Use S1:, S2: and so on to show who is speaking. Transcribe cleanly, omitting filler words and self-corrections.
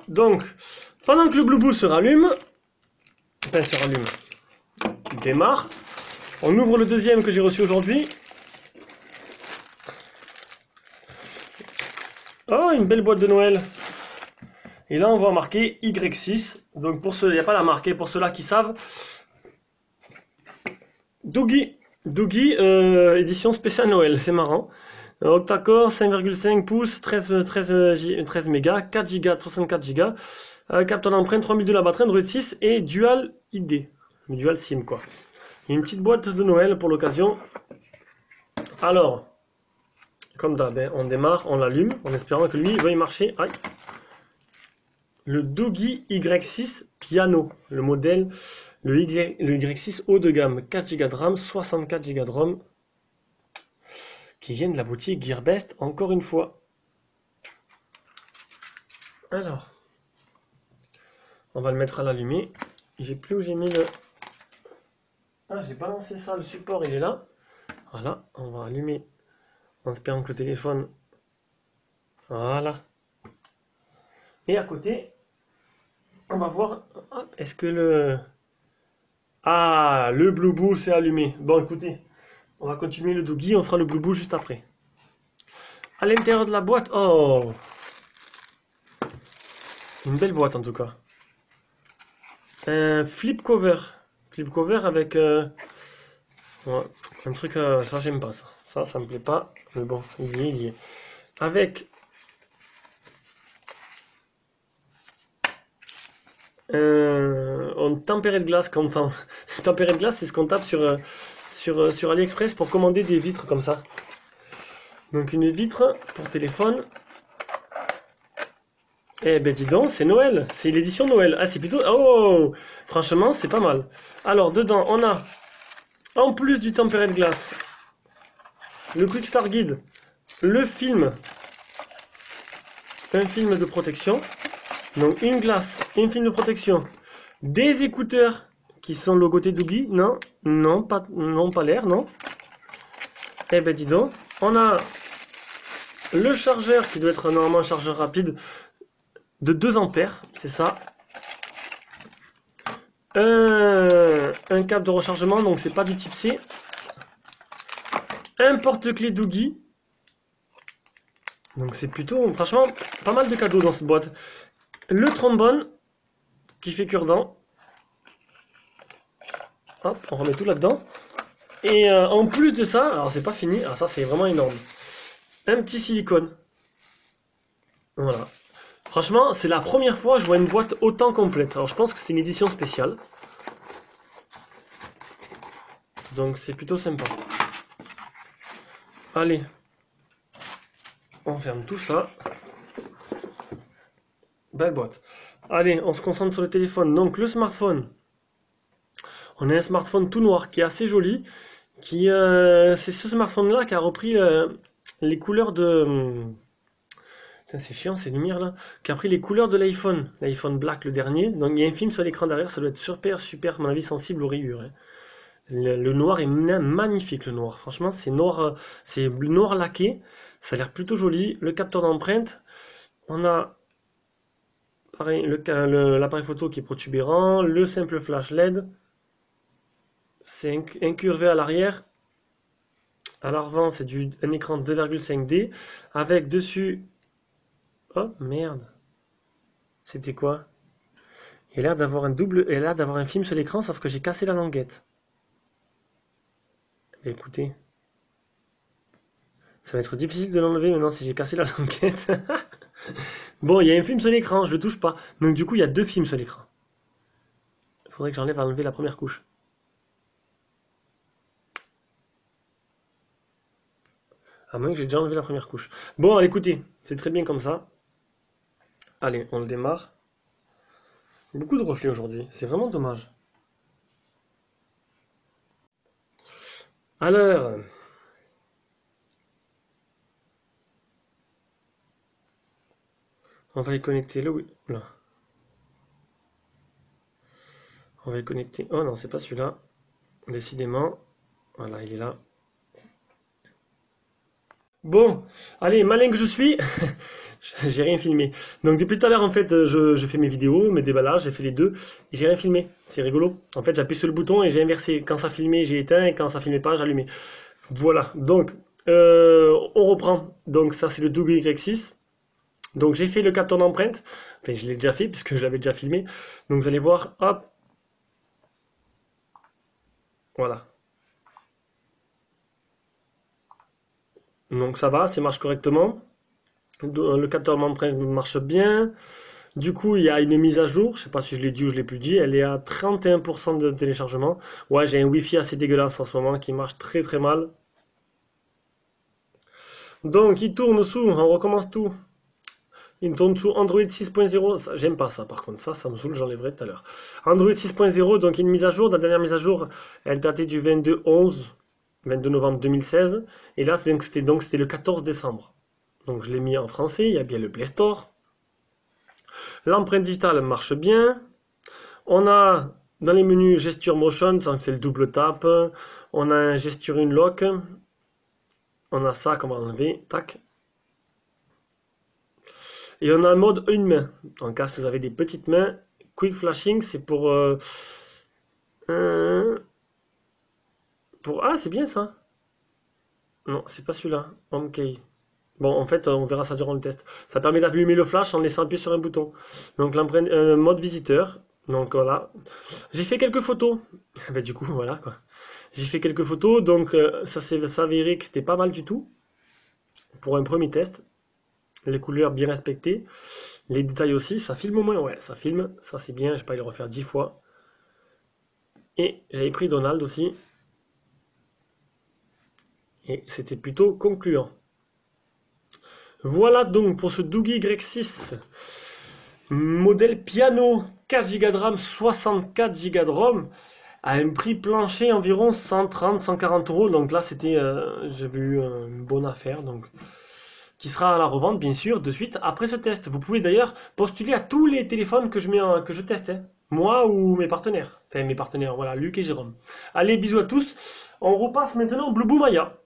S1: Donc, pendant que le Blue Bull se rallume, démarre, on ouvre le deuxième que j'ai reçu aujourd'hui. Oh, une belle boîte de Noël. Et là, on voit marqué Y6. Donc, pour ceux, il n'y a pas la marque, pour ceux-là qui savent. Doogie, édition spéciale Noël, c'est marrant. Octa-core, 5,5 pouces, 13 mégas, 4 Go, 64 Go. Capteur d'empreinte, 3002 la batterie, Android 6 et Dual ID. Dual SIM, quoi. Une petite boîte de Noël pour l'occasion. Alors, comme d'hab, on démarre, on l'allume, en espérant que lui veuille marcher. Aïe. Le Doogie Y6 Piano, le modèle, le Y6 haut de gamme, 4 Go de RAM, 64 Go de ROM, qui vient de la boutique Gearbest, encore une fois. Alors, on va le mettre à l'allumer. J'ai plus où j'ai mis le... Ah, j'ai balancé ça, le support il est là. Voilà, on va allumer en espérant que le téléphone... Voilà. Et à côté, on va voir, est-ce que le... Ah, le Blue Bull s'est allumé. Bon, écoutez, on va continuer le Doogie, on fera le Blue Bull juste après. À l'intérieur de la boîte, oh, une belle boîte en tout cas. Un flip cover avec ouais, un truc, ça j'aime pas ça. Ça me plaît pas, mais bon, il y est. Avec en tempéré de glace, tempéré de glace, c'est ce qu'on tape sur AliExpress pour commander des vitres comme ça. Donc une vitre pour téléphone. Eh ben dis donc, c'est Noël, c'est l'édition Noël. Ah c'est plutôt... Oh, franchement c'est pas mal. Alors dedans on a, en plus du tempéré de glace, le Quick Start Guide, le film, un film de protection. Donc une glace, un film de protection, des écouteurs qui sont logotés Doogie. Non, pas l'air, non. Eh ben dis donc, on a le chargeur qui doit être normalement un chargeur rapide de 2 ampères, c'est ça. Un câble de rechargement, donc c'est pas du type C. Un porte-clés Doogie. Donc c'est plutôt, franchement, pas mal de cadeaux dans cette boîte. Le trombone qui fait cure-dent. Hop, on remet tout là-dedans. Et en plus de ça, alors c'est pas fini, alors ça c'est vraiment énorme. Un petit silicone. Voilà. Franchement, c'est la première fois que je vois une boîte autant complète. Alors je pense que c'est une édition spéciale. Donc c'est plutôt sympa. Allez. On ferme tout ça. Belle boîte. Allez, on se concentre sur le téléphone. Donc le smartphone. On a un smartphone tout noir qui est assez joli. C'est ce smartphone-là qui a repris les couleurs de... C'est chiant ces lumières là. Qui a pris les couleurs de l'iPhone Black le dernier. Donc il y a un film sur l'écran derrière, ça doit être super, à mon avis, sensible aux rayures. Hein. Le noir est magnifique, le noir. Franchement, c'est noir laqué. Ça a l'air plutôt joli. Le capteur d'empreinte. On a pareil l'appareil photo qui est protubérant. Le simple flash LED. C'est incurvé à l'arrière. À l'avant, c'est un écran 2,5D. Avec dessus... Oh merde. C'était quoi? Il a l'air d'avoir un film sur l'écran, sauf que j'ai cassé la languette. Écoutez. Ça va être difficile de l'enlever maintenant si j'ai cassé la languette. Bon, il y a un film sur l'écran, je le touche pas. Donc du coup, il y a 2 films sur l'écran. Il faudrait que j'enlève à enlever la première couche. À moins que j'ai déjà enlevé la première couche. Bon, écoutez, c'est très bien comme ça. Allez, on le démarre. Beaucoup de reflets aujourd'hui, c'est vraiment dommage. Alors, on va y connecter le... Là. On va y connecter... Oh non, c'est pas celui-là. Décidément. Voilà, il est là. Bon, allez, malin que je suis, j'ai rien filmé. Donc depuis tout à l'heure, en fait, je fais mes vidéos, mes déballages, j'ai fait les deux, et j'ai rien filmé. C'est rigolo. En fait, j'appuie sur le bouton et j'ai inversé. Quand ça filmait, j'ai éteint, et quand ça filmait pas, j'allumais. Voilà, donc, on reprend. Donc ça, c'est le Doogee Y6. Donc j'ai fait le capteur d'empreinte. Enfin, je l'ai déjà fait, puisque je l'avais déjà filmé. Donc vous allez voir, hop, voilà. Donc ça va, ça marche correctement. Le capteur d'empreinte marche bien. Du coup, il y a une mise à jour, je sais pas si je l'ai dit ou je l'ai plus dit, elle est à 31% de téléchargement. Ouais, j'ai un Wi-Fi assez dégueulasse en ce moment qui marche très très mal. Donc, il tourne sous, on recommence tout. Il tourne sous Android 6.0. J'aime pas ça par contre, ça me saoule, j'enlèverai tout à l'heure. Android 6.0, donc une mise à jour. La dernière mise à jour, elle datait du 22 novembre 2016. Et là, c'était le 14 décembre. Donc, je l'ai mis en français, il y a bien le Play Store. L'empreinte digitale marche bien. On a dans les menus gesture motion, ça c'est le double tap. On a un gesture unlock. On a ça qu'on va enlever. Tac. Et on a un mode une main. En cas si vous avez des petites mains. Quick flashing, c'est euh, pour. Ah, c'est bien ça. Non, c'est pas celui-là. Ok. Bon, en fait, on verra ça durant le test. Ça permet d'allumer le flash en laissant appuyer sur un bouton. Donc, l'empreinte, mode visiteur. Donc, voilà. J'ai fait quelques photos. Ben, du coup, voilà quoi. J'ai fait quelques photos, donc ça s'est avéré que c'était pas mal du tout pour un premier test. Les couleurs bien respectées, les détails aussi, ça filme au moins, ouais, ça filme, ça c'est bien, je vais pas le refaire 10 fois. Et j'avais pris Donald aussi, et c'était plutôt concluant. Voilà donc pour ce Doogee Y6, modèle piano, 4 Go de RAM, 64 Go de ROM, à un prix plancher environ 130-140 euros. Donc là, j'avais eu une bonne affaire, donc qui sera à la revente bien sûr de suite après ce test. Vous pouvez d'ailleurs postuler à tous les téléphones que je teste, hein. Moi ou mes partenaires. Enfin mes partenaires, voilà, Luc et Jérôme. Allez, bisous à tous. On repasse maintenant au Blue Boom Maya.